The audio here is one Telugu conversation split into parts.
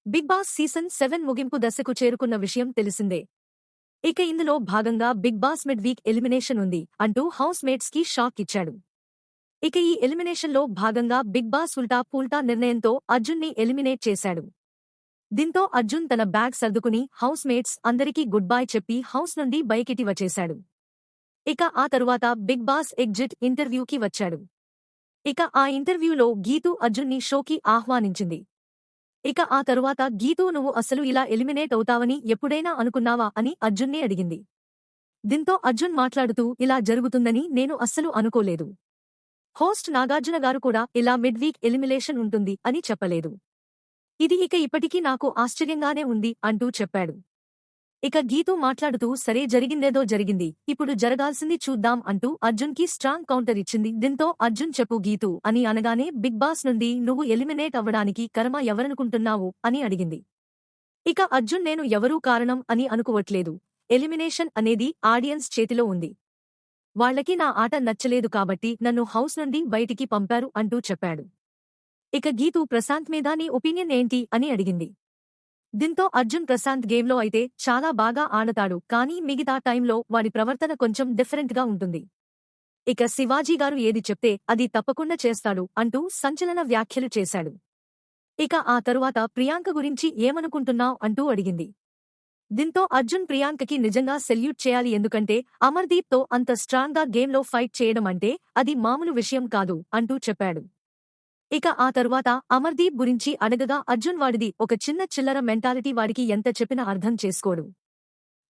బిగ్ బాస్ సీజన్ 7 ముగింపు దశకు చేరుకున్న విషయం తెలిసిందే. ఇక ఇందులో భాగంగా big boss midweek elimination ఉంది అంటూ హౌస్ మేట్స్ కి షాక్ ఇచ్చాడు. ఇక ఈ ఎలిమినేషన్లో భాగంగా బిగ్ బాస్ ఉల్టా పుల్టా నిర్ణయంతో అర్జున్ ని ఎలిమినేట్ చేశాడు. దీంతో అర్జున్ తన బ్యాగ్ సర్దుకుని హౌస్ మేట్స్ అందరికీ గుడ్ బై చెప్పి హౌస్ నుండి బయటికి వచ్చేశాడు. ఇక ఆ తరువాత బిగ్ బాస్ ఎగ్జిట్ ఇంటర్వ్యూకి వచ్చాడు. ఇక ఆ ఇంటర్వ్యూలో గీతూ అర్జున్ ని షోకి ఆహ్వానించింది. ఇక ఆ తరువాత గీతూ నువ్వు అసలు ఇలా ఎలిమినేట్ అవుతావని ఎప్పుడైనా అనుకున్నావా అని అర్జున్ని అడిగింది. దీంతో అర్జున్ మాట్లాడుతూ ఇలా జరుగుతుందని నేను అస్సలు అనుకోలేదు. హోస్ట్ నాగార్జున గారు కూడా ఇలా మిడ్ వీక్ ఎలిమినేషన్ ఉంటుంది అని చెప్పలేదు. ఇది ఇప్పటికీ నాకు ఆశ్చర్యంగానే ఉంది అంటూ చెప్పాడు. ఇక గీతూ మాట్లాడుతూ సరే జరిగిందేదో జరిగింది, ఇప్పుడు జరగాల్సింది చూద్దాం అంటూ అర్జున్ కి స్ట్రాంగ్ కౌంటర్ ఇచ్చింది. దీంతో అర్జున్ చెప్పు గీతూ అని అనగానే బిగ్ బాస్ నుండి నువ్వు ఎలిమినేట్ అవ్వడానికి కర్మ ఎవరనుకుంటున్నావు అని అడిగింది. ఇక అర్జున్ నేను ఎవరూ కారణం అని అనుకోవట్లేదు. ఎలిమినేషన్ అనేది ఆడియన్స్ చేతిలో ఉంది. వాళ్లకి నా ఆట నచ్చలేదు కాబట్టి నన్ను హౌస్ నుండి బయటికి పంపారు అంటూ చెప్పాడు. ఇక గీతూ ప్రశాంత్ మీద నీ ఒపీనియన్ ఏంటి అని అడిగింది. దీంతో అర్జున్ ప్రశాంత్ గేమ్లో అయితే చాలా బాగా ఆడతాడు, కానీ మిగతా టైంలో వాడి ప్రవర్తన కొంచెం డిఫరెంట్ గా ఉంటుంది. ఇక శివాజీ గారు ఏది చెప్తే అది తప్పకుండా చేస్తాడు అంటూ సంచలన వ్యాఖ్యలు చేశాడు. ఇక ఆ తరువాత ప్రియాంక గురించి ఏమనుకుంటున్నావ్ అంటూ అడిగింది. దీంతో అర్జున్ ప్రియాంకకి నిజంగా సెల్యూట్ చేయాలి, ఎందుకంటే అమర్దీప్ తో అంత స్ట్రాంగ్ గా గేమ్లో ఫైట్ చేయడం అంటే అది మామూలు విషయం కాదు అంటూ చెప్పాడు. ఇక ఆ తరువాత అమర్దీప్ గురించి అడగగా అర్జున్ వాడిది ఒక చిన్న చిల్లర మెంటాలిటీ, వాడికి ఎంత చెప్పినా అర్థం చేసుకోడు.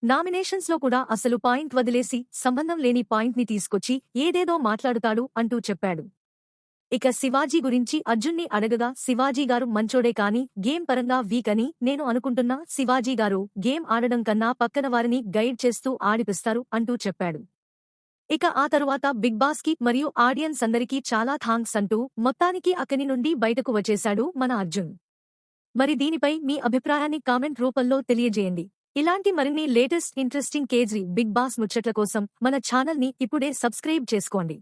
నామినేషన్స్ లో కూడా అసలు పాయింట్ వదిలేసి సంబంధం లేని పాయింట్ ని తీసుకొచ్చి ఏదేదో మాట్లాడుతాడు అంటూ చెప్పాడు. ఇక శివాజీ గురించి అర్జున్ని అడగగా శివాజీ గారు మంచోడే కానీ గేమ్ పరంగా వీక్ అని నేను అనుకుంటున్నా, శివాజీ గారు గేమ్ ఆడడం కన్నా పక్కన వారిని గైడ్ చేస్తూ ఆడిపిస్తారు అంటూ చెప్పాడు. ఇక ఆ తరువాత బిగ్ బాస్ కి మరియు ఆడియన్స్ అందరికీ చాలా థాంక్స్ అంటూ మొత్తానికి అక్కడి నుండి బయటకు వచ్చేశాడు మన అర్జున్. మరి దీనిపై మీ అభిప్రాయాన్ని కామెంట్ రూపంలో తెలియజేయండి. ఇలాంటి మరిన్ని లేటెస్ట్ ఇంట్రెస్టింగ్ కేజ్రీ బిగ్ బాస్ ముచ్చట్ల కోసం మన ఛానల్ ని ఇప్పుడే సబ్స్క్రైబ్ చేసుకోండి.